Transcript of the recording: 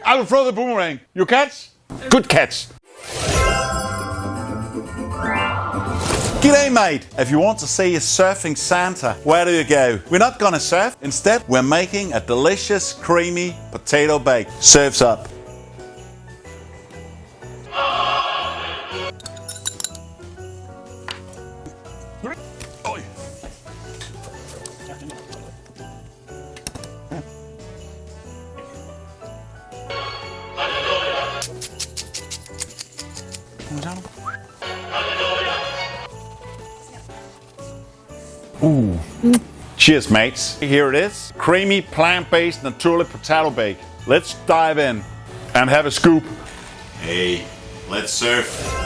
I will throw the boomerang. You catch? Good catch. G'day mate! If you want to see a surfing Santa, where do you go? We're not gonna surf. Instead, we're making a delicious, creamy potato bake. Surf's up. Ooh. Cheers, mates. Here it is. Creamy, plant-based Naturli potato bake. Let's dive in and have a scoop. Hey, let's surf.